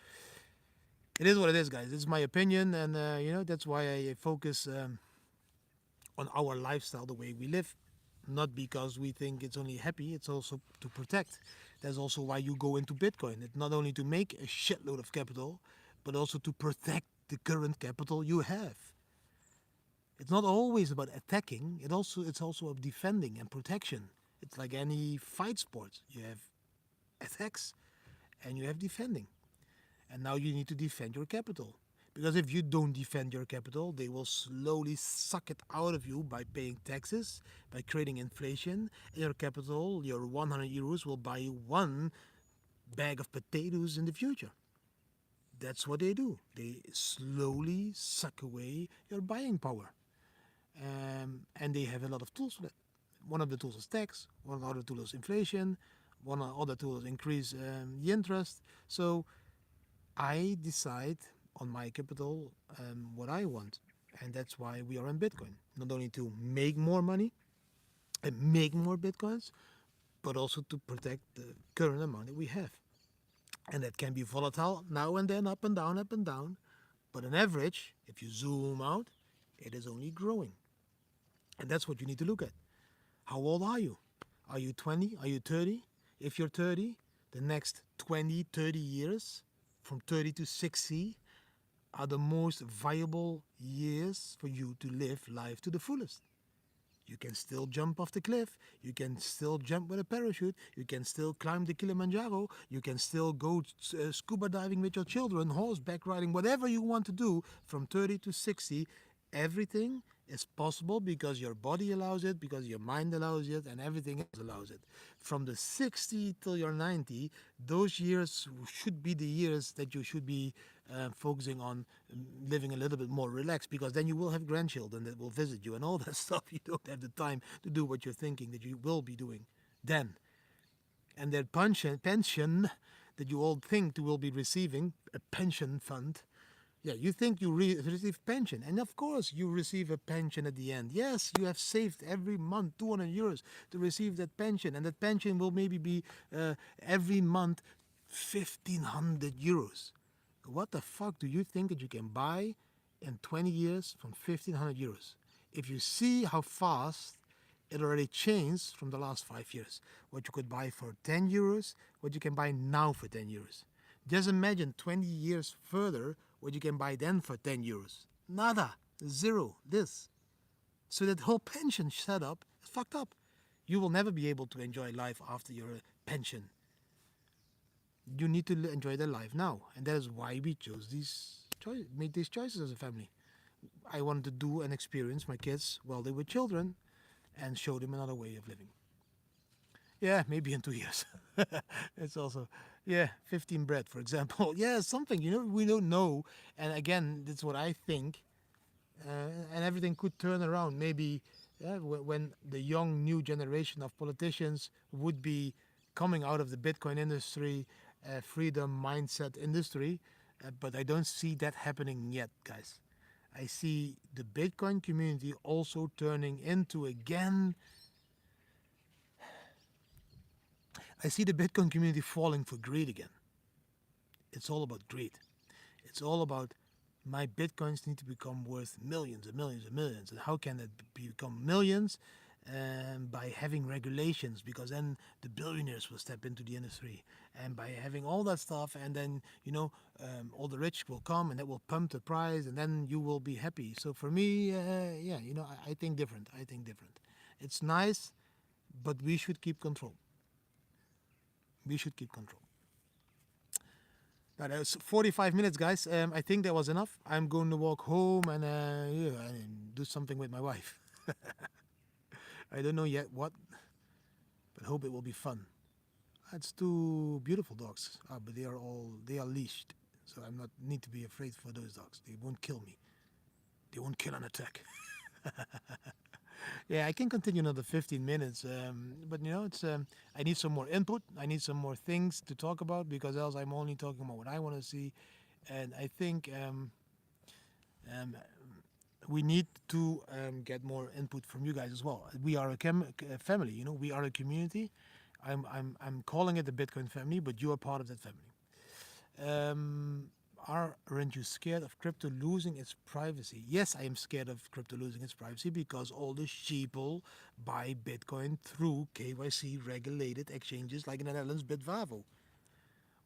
It is what it is, guys. This is my opinion, and that's why I focus on our lifestyle, the way we live. Not because we think it's only happy, it's also to protect. That's also why you go into Bitcoin. It's not only to make a shitload of capital, but also to protect the current capital you have. It's not always about attacking, it's also about defending and protection. It's like any fight sport. You have attacks and you have defending. And now you need to defend your capital. Because if you don't defend your capital, they will slowly suck it out of you by paying taxes, by creating inflation. And your capital, your 100 euros, will buy you one bag of potatoes in the future. That's what they do. They slowly suck away your buying power. And they have a lot of tools for that. One of the tools is tax, one other tool is inflation, one other tool is increase the interest. So I decide on my capital what I want. And that's why we are in Bitcoin. Not only to make more money and make more Bitcoins, but also to protect the current amount that we have. And that can be volatile now and then, up and down, up and down. But on average, if you zoom out, it is only growing. And that's what you need to look at. How old are you? Are you 20? Are you 30? If you're 30, the next 20, 30 years, from 30 to 60, are the most viable years for you to live life to the fullest. You can still jump off the cliff. You can still jump with a parachute. You can still climb the Kilimanjaro. You can still go scuba diving with your children, horseback riding, whatever you want to do from 30 to 60. Everything is possible because your body allows it, because your mind allows it, and everything else allows it. From the 60 till you're 90, those years should be the years that you should be focusing on living a little bit more relaxed, because then you will have grandchildren that will visit you and all that stuff. You don't have the time to do what you're thinking that you will be doing then. And that pension that you all think you will be receiving, a pension fund, yeah, you think you receive pension, and of course you receive a pension at the end. Yes, you have saved every month 200 euros to receive that pension, and that pension will maybe be every month 1,500 euros. What the fuck do you think that you can buy in 20 years from 1,500 euros? If you see how fast it already changed from the last 5 years, what you could buy for 10 euros, what you can buy now for 10 euros. Just imagine 20 years further what you can buy then for 10 euros. Nada. Zero. This. So that whole pension setup is fucked up. You will never be able to enjoy life after your pension. You need to enjoy the life now. And that is why we chose made these choices as a family. I wanted to do and experience my kids while they were children and show them another way of living. Yeah, maybe in 2 years. It's also, 15 bread, for example. Yeah, something, we don't know. And again, that's what I think. And everything could turn around. Maybe when the young new generation of politicians would be coming out of the Bitcoin industry, freedom mindset industry. But I don't see that happening yet, guys. I see the Bitcoin community also turning into again. I see the Bitcoin community falling for greed again. It's all about greed. It's all about my Bitcoins need to become worth millions and millions and millions. And how can that become millions? By having regulations, because then the billionaires will step into the industry, and by having all that stuff, and then all the rich will come, and that will pump the price, and then you will be happy. So for me, yeah, I think different. I think different. It's nice, but we should keep control. We should keep control. Now, that was 45 minutes, guys. I think that was enough. I'm going to walk home and and do something with my wife. I don't know yet what, but hope it will be fun. It's two beautiful dogs, but they are leashed, so I'm not need to be afraid for those dogs. They won't kill me. They won't kill an attack. Yeah, I can continue another 15 minutes, but it's I need some more input. I need some more things to talk about, because else I'm only talking about what I want to see, and I think um, we need to get more input from you guys as well. We are a family, we are a community. I'm calling it the Bitcoin family, but you are part of that family. Um, aren't you scared of crypto losing its privacy? Yes, I am scared of crypto losing its privacy, because all the sheeple buy Bitcoin through KYC regulated exchanges like in the Netherlands, Bitvavo.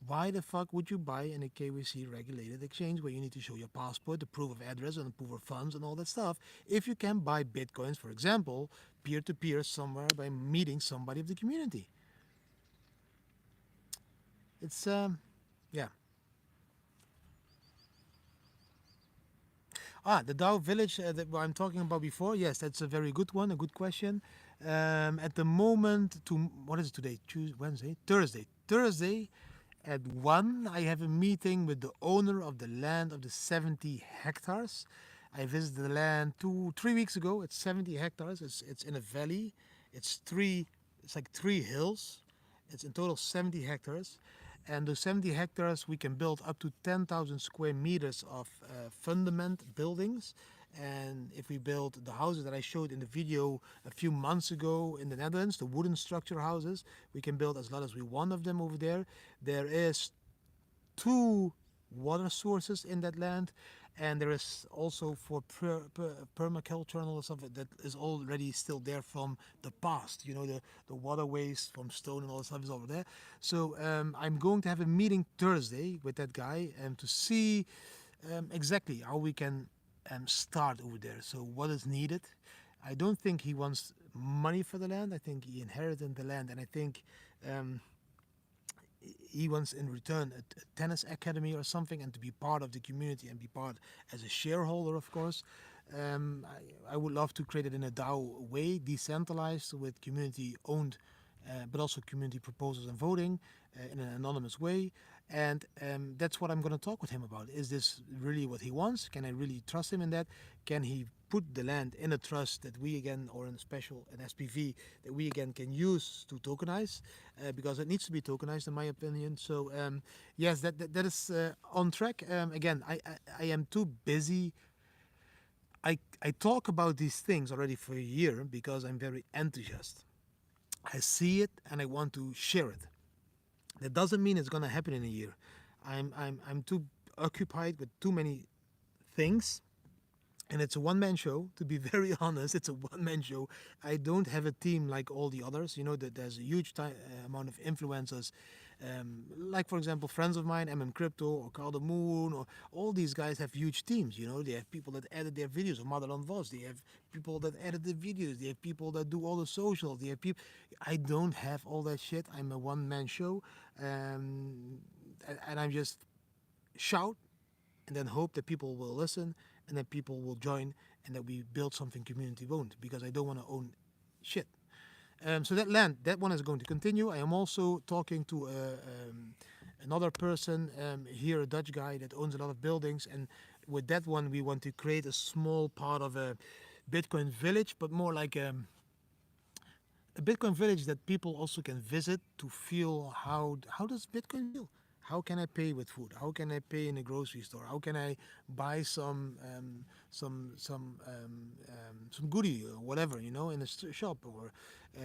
Why the fuck would you buy in a KYC regulated exchange where you need to show your passport, the proof of address, and the proof of funds and all that stuff, if you can buy Bitcoins, for example, peer to peer somewhere by meeting somebody of the community? It's, yeah. The Dow Village that I'm talking about before, yes, that's a very good one, a good question. At the moment, what is it today? Tuesday, Wednesday, Thursday at 1, I have a meeting with the owner of the land of the 70 hectares. I visited the land 3 weeks ago. It's 70 hectares. It's in a valley. It's like three hills. It's in total 70 hectares. And those 70 hectares, we can build up to 10,000 square meters of fundament buildings. And if we build the houses that I showed in the video a few months ago in the Netherlands, the wooden structure houses, we can build as lot as we want of them over there. There is 2 water sources in that land, and there is also for permaculture and all the stuff that is already still there from the past. The waterways from stone and all the stuff is over there. So I'm going to have a meeting Thursday with that guy to see exactly how we can start over there. So what is needed? I don't think he wants money for the land. I think he inherited the land, and I think he wants in return a tennis academy or something, and to be part of the community and be part as a shareholder, of course. I would love to create it in a DAO way, decentralized, with community owned, but also community proposals and voting in an anonymous way. And that's what I'm going to talk with him about. Is this really what he wants? Can I really trust him in that? Can he put the land in a trust that we again, or in an SPV that we again can use to tokenize, because it needs to be tokenized in my opinion. So yes, that is on track. Again, I am too busy. I talk about these things already for a year because I'm very enthusiastic. I see it and I want to share it. That doesn't mean it's gonna happen in a year. I'm too occupied with too many things, and it's a one-man show. To be very honest, it's a one-man show. I don't have a team like all the others. That there's a huge amount of influencers, like for example friends of mine, Crypto or Carl the Moon, or all these guys have huge teams. They have people that edit their videos, or Madelon Vos. They have people that edit the videos. They have people that do all the socials. They have people. I don't have all that shit. I'm a one-man show, and I'm just shout and then hope that people will listen and that people will join and that we build something community owned, because I don't want to own shit. So that land, that one is going to continue. I am also talking to another person here, a Dutch guy that owns a lot of buildings, and with that one we want to create a small part of a Bitcoin village, but more like a Bitcoin village that people also can visit to feel how does Bitcoin feel? how can I pay with food? How can I pay in a grocery store? How can I buy some goodie or whatever, in a shop, or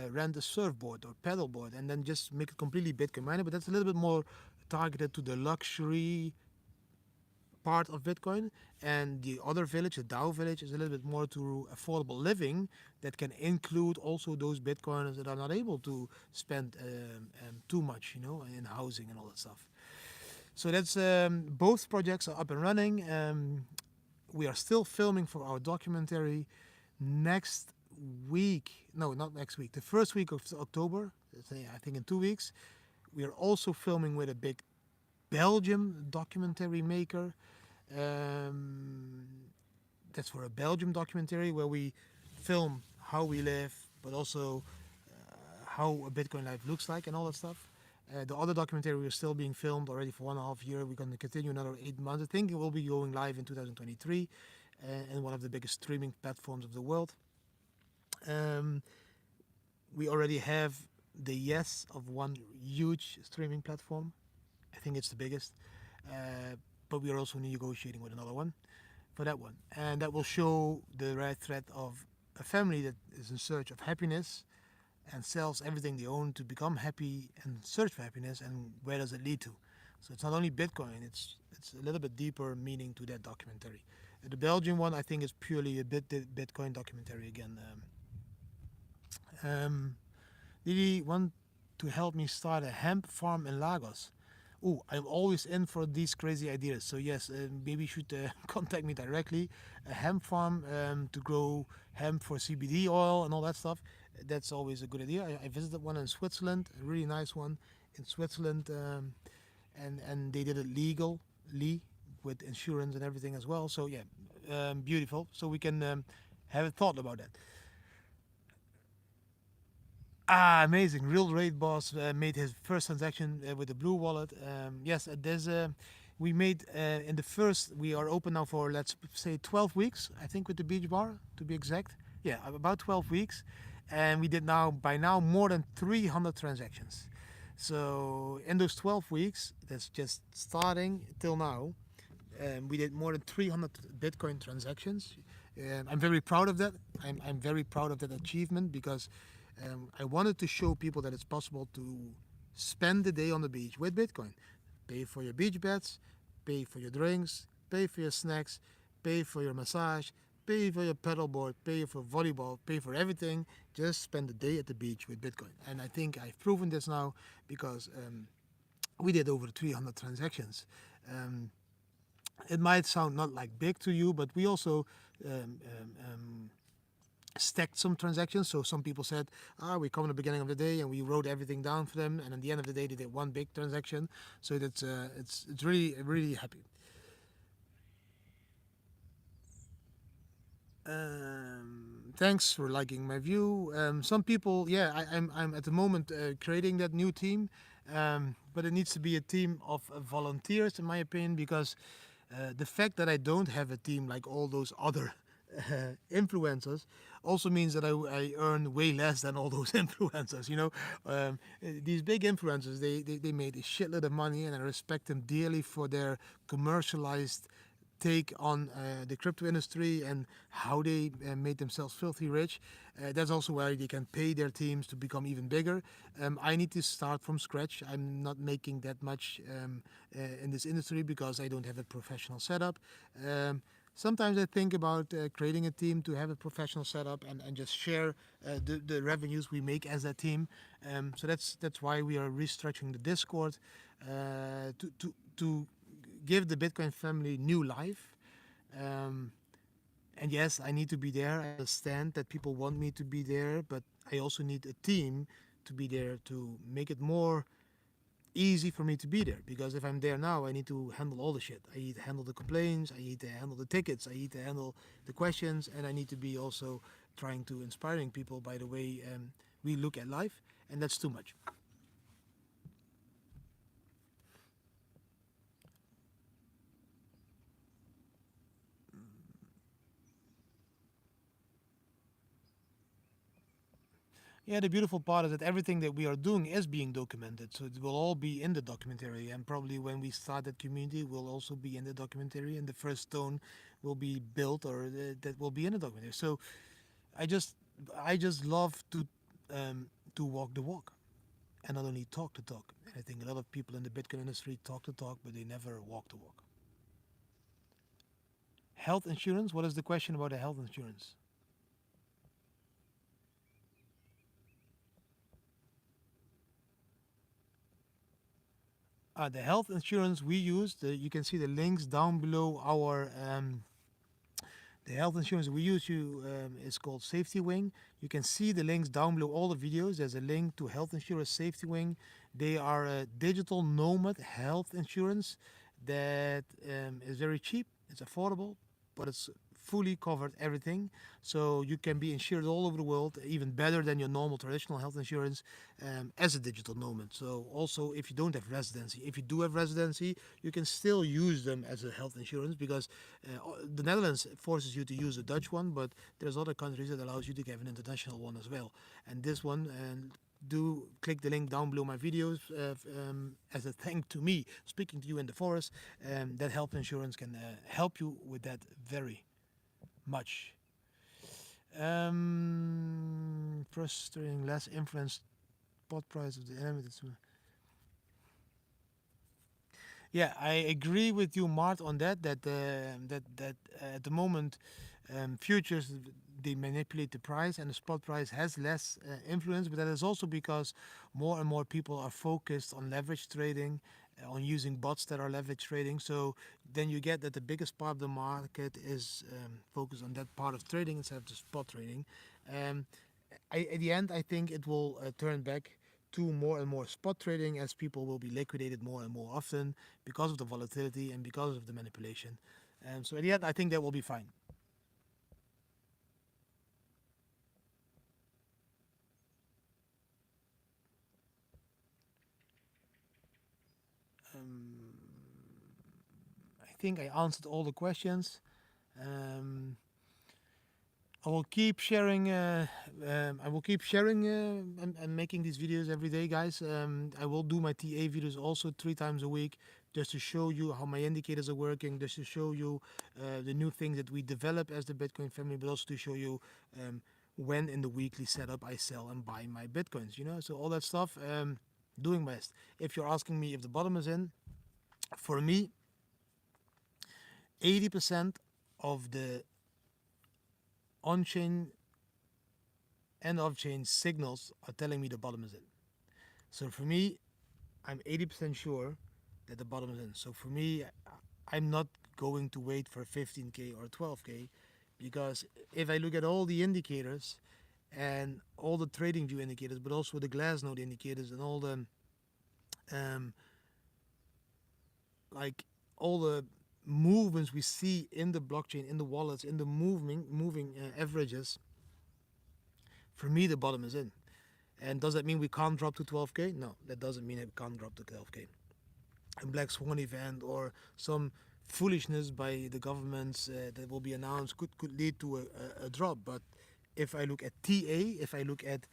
rent a surfboard or paddleboard, and then just make it completely Bitcoin mining. But that's a little bit more targeted to the luxury part of Bitcoin, and the other village, the DAO village, is a little bit more to affordable living that can include also those Bitcoiners that are not able to spend too much, in housing and all that stuff. So that's both projects are up and running. We are still filming for our documentary next week. No, not next week. The first week of October, I think in 2 weeks. We are also filming with a big Belgium documentary maker. That's for a Belgium documentary where we film how we live, but also how a Bitcoin life looks like and all that stuff. The other documentary is still being filmed already for 1.5 years. We're going to continue another 8 months. I think it will be going live in 2023 and one of the biggest streaming platforms of the world. We already have the yes of one huge streaming platform. I think it's the biggest. But we are also negotiating with another one for that one. And that will show the red thread of a family that is in search of happiness and sells everything they own to become happy and search for happiness, and where does it lead to. So it's not only Bitcoin, it's a little bit deeper meaning to that documentary. The Belgian one, I think, is purely a Bitcoin documentary again. Didi want to help me start a hemp farm in Lagos. Oh, I'm always in for these crazy ideas. So yes, maybe you should contact me directly. A hemp farm to grow hemp for CBD oil and all that stuff. That's always a good idea. I visited one in Switzerland, a really nice one in Switzerland, and they did it legally with insurance and everything as well. So yeah, beautiful. So we can have a thought about that. Amazing. Real Raid Boss made his first transaction with the Blue Wallet. Yes, we made in the first, we are open now for, let's say, 12 weeks, I think, with the beach bar, to be exact. Yeah, about 12 weeks. And we did by now more than 300 transactions. So in those 12 weeks, that's just starting till now, we did more than 300 Bitcoin transactions. I'm very proud of that. I'm very proud of that achievement because I wanted to show people that it's possible to spend the day on the beach with Bitcoin. Pay for your beach beds, pay for your drinks, pay for your snacks, pay for your massage, pay for your paddleboard, pay for volleyball, pay for everything. Just spend the day at the beach with Bitcoin. And I think I've proven this now because we did over 300 transactions. It might sound not like big to you, but we also stacked some transactions. So some people said, we come in the beginning of the day, and we wrote everything down for them, and at the end of the day they did one big transaction. So that's it's really happy. Thanks for liking my view. Some people, I'm at the moment creating that new team, but it needs to be a team of volunteers, in my opinion, because the fact that I don't have a team like all those other influencers also means that I earn way less than all those influencers. These big influencers, they made a shitload of money, and I respect them dearly for their commercialized take on the crypto industry and how they made themselves filthy rich. That's also why they can pay their teams to become even bigger. I need to start from scratch. I'm not making that much in this industry because I don't have a professional setup. Sometimes I think about creating a team to have a professional setup and just share the revenues we make as a team. So that's why we are restructuring the Discord to give the Bitcoin family new life. And yes, I need to be there. I understand that people want me to be there, but I also need a team to be there to make it more easy for me to be there. Because if I'm there now, I need to handle all the shit. I need to handle the complaints, I need to handle the tickets, I need to handle the questions, and I need to be also trying to inspiring people by the way we look at life, and that's too much. Yeah, the beautiful part is that everything that we are doing is being documented, so it will all be in the documentary. And probably when we start that community, will also be in the documentary, and the first stone will be built, or that will be in the documentary. So I just, I just love to walk the walk, and not only talk the talk. And I think a lot of people in the Bitcoin industry talk the talk, but they never walk the walk. Health insurance. What is the question about the health insurance? The health insurance we use, you can see the links down below our the health insurance we use is called Safety Wing. You can see the links down below all the videos. There's a link to health insurance Safety Wing. They are a digital nomad health insurance that is very cheap. It's affordable, but it's fully covered everything. So you can be insured all over the world, even better than your normal traditional health insurance as a digital nomad. So also, if you don't have residency, if you do have residency, you can still use them as a health insurance, because the Netherlands forces you to use a Dutch one, but there's other countries that allows you to have an international one as well. And this one, do click the link down below my videos as a thank to me speaking to you in the forest. That health insurance can help you with that very much. Frustrating, less influence spot price of the enemy. Yeah, I agree with you, Mart, on that. That at the moment, futures, they manipulate the price, and the spot price has less influence. But that is also because more and more people are focused on leverage trading, on using bots that are leverage trading. So then you get that the biggest part of the market is focused on that part of trading instead of the spot trading. Um, at the end, I think it will turn back to more and more spot trading, as people will be liquidated more and more often because of the volatility and because of the manipulation. So at the end, I think that will be fine. Um, I think I answered all the questions. Um, I will keep sharing. I will keep sharing and making these videos every day, guys. I will do my TA videos also 3 times a week, just to show you how my indicators are working, just to show you the new things that we develop as the Bitcoin family, but also to show you when in the weekly setup I sell and buy my Bitcoins. You know, so all that stuff. Doing best. If you're asking me if the bottom is in, for me, 80% of the on-chain and off-chain signals are telling me the bottom is in. So for me, I'm 80% sure that the bottom is in. So for me, I'm not going to wait for 15K or 12K, because if I look at all the indicators and all the trading view indicators, but also the Glassnode indicators and all the um, like all the movements we see in the blockchain, in the wallets, in the moving averages, for me the bottom is in. And does that mean we can't drop to 12K? No, that doesn't mean it can't drop to 12K. A black swan event or some foolishness by the governments that will be announced could lead to a drop. But if I look at TA, if I look at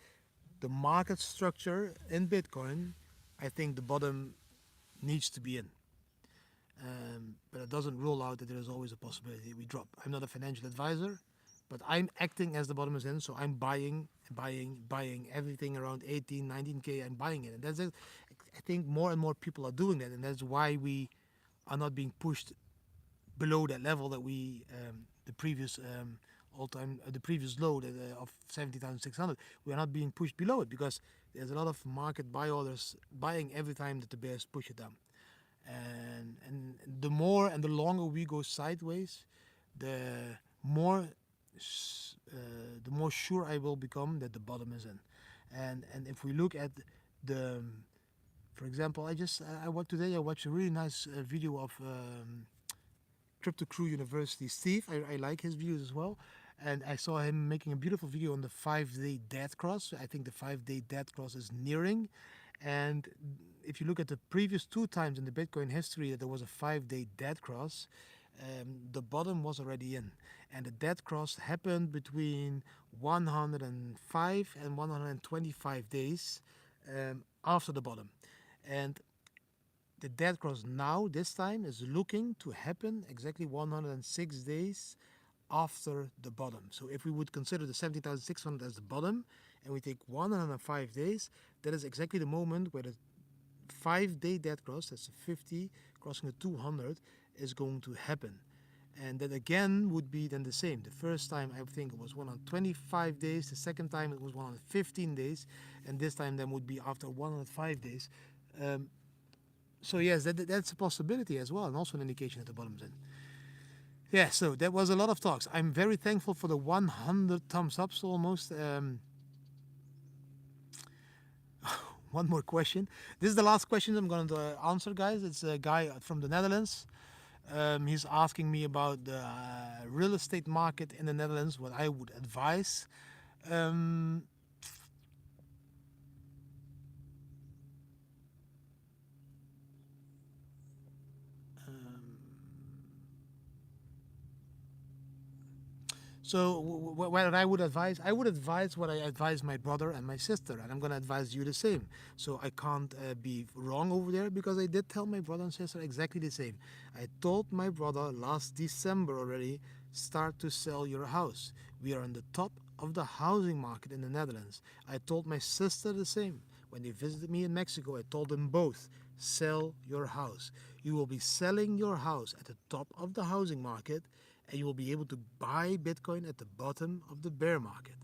the market structure in Bitcoin, I think the bottom needs to be in. But it doesn't rule out that there is always a possibility we drop. I'm not a financial advisor, but I'm acting as the bottom is in, so I'm buying everything around 18, 19K. I'm buying it, and that's it. I think more and more people are doing that, and that's why we are not being pushed below that level that we the previous all-time the previous low of 70,600. We are not being pushed below it because there's a lot of market buy orders buying every time that the bears push it down. And the more and the longer we go sideways, the more the more sure I will become that the bottom is in. And if we look at the, for example, I watched today. I watched a really nice video of Crypto Crew University Steve. I like his videos as well. And I saw him making a beautiful video on the 5-day dead cross. I think the 5-day dead cross is nearing. And if you look at the previous 2 times in the Bitcoin history that there was a 5-day dead cross, the bottom was already in, and the dead cross happened between 105 and 125 days after the bottom. And the dead cross now, this time, is looking to happen exactly 106 days after the bottom. So if we would consider the 17,600 as the bottom, and we take 105 days, that is exactly the moment where the 5-day dead cross, that's 50 crossing the 200, is going to happen. And that again would be then the same. The first time I think it was 125 days, the second time it was 115 days, and this time then would be after 105 days. So yes, that's a possibility as well, and also an indication that the bottom's in. Yeah, so that was a lot of talks. I'm very thankful for the 100 thumbs ups almost. One more question. This is the last question I'm going to answer, guys. It's a guy from the Netherlands. He's asking me about the real estate market in the Netherlands, what I would advise. So what I would advise what I advise my brother and my sister, and I'm going to advise you the same. So I can't be wrong over there, because I did tell my brother and sister exactly the same. I told my brother last December already, start to sell your house. We are on the top of the housing market in the Netherlands. I told my sister the same. When they visited me in Mexico, I told them both, sell your house. You will be selling your house at the top of the housing market, and you will be able to buy Bitcoin at the bottom of the bear market.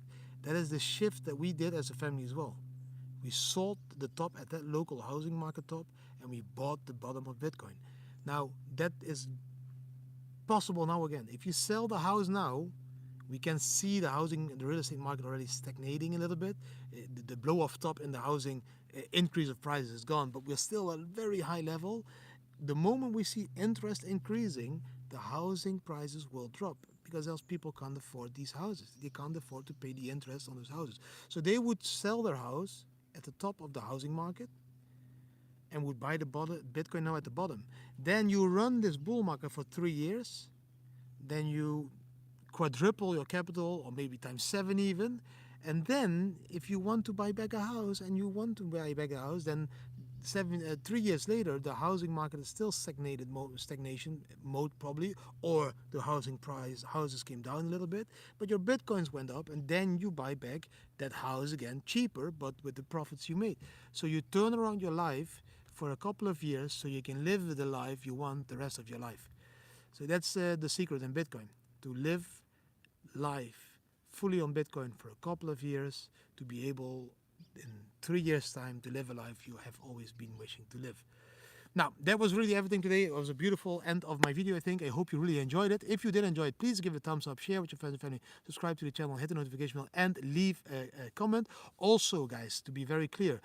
That is the shift that we did as a family as well. We sold the top at that local housing market top, and we bought the bottom of Bitcoin. Now, that is possible now again. If you sell the house now, we can see the real estate market already stagnating a little bit. The blow off top in the housing increase of prices is gone, but we're still at a very high level. The moment we see interest increasing, the housing prices will drop, because else people can't afford these houses. They can't afford to pay the interest on those houses. So they would sell their house at the top of the housing market and would buy the Bitcoin now at the bottom. Then you run this bull market for 3 years. Then you quadruple your capital, or maybe times 7 even. And then if you want to buy back a house, then 3 years later, the housing market is still stagnation mode probably, or the houses came down a little bit, but your Bitcoins went up, and then you buy back that house again cheaper, but with the profits you made. So you turn around your life for a couple of years, so you can live the life you want the rest of your life. So that's the secret in Bitcoin, to live life fully on Bitcoin for a couple of years, to be able in 3 years time to live a life you have always been wishing to live. Now, that was really everything today. It was a beautiful end of my video, I think. I hope you really enjoyed it. If you did enjoy it, please give it a thumbs up, share with your friends and family, subscribe to the channel, hit the notification bell, and leave a comment. Also, guys, to be very clear,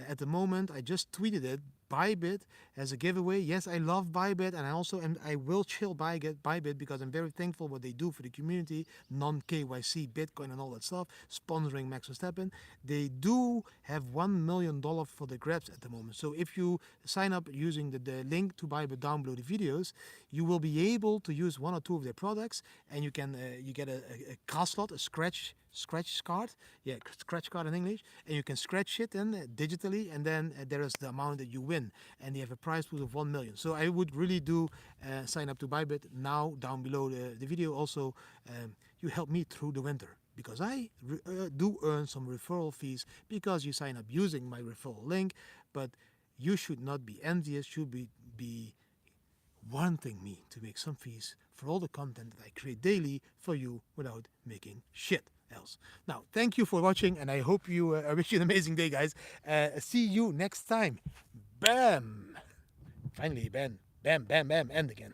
at the moment, I just tweeted it, Bybit as a giveaway. Yes, I love Bybit, and I will chill Bybit, because I'm very thankful what they do for the community, non-KYC, Bitcoin and all that stuff, sponsoring Max Verstappen. They do have $1 million for the grabs at the moment. So if you sign up using the link to Bybit down below the videos, you will be able to use 1 or 2 of their products, and you get a cast slot, a scratch card, scratch card in English, and you can scratch it in digitally, and then there is the amount that you win, and they have a prize pool of 1 million. So I would really do sign up to Bybit now down below the video. Also, you help me through the winter, because I do earn some referral fees because you sign up using my referral link, but you should not be envious, should be wanting me to make some fees for all the content that I create daily for you without making shit else. Now, thank you for watching, and I hope I wish you an amazing day, guys. See you next time. Bam! Finally, bam, bam, bam, bam, end again.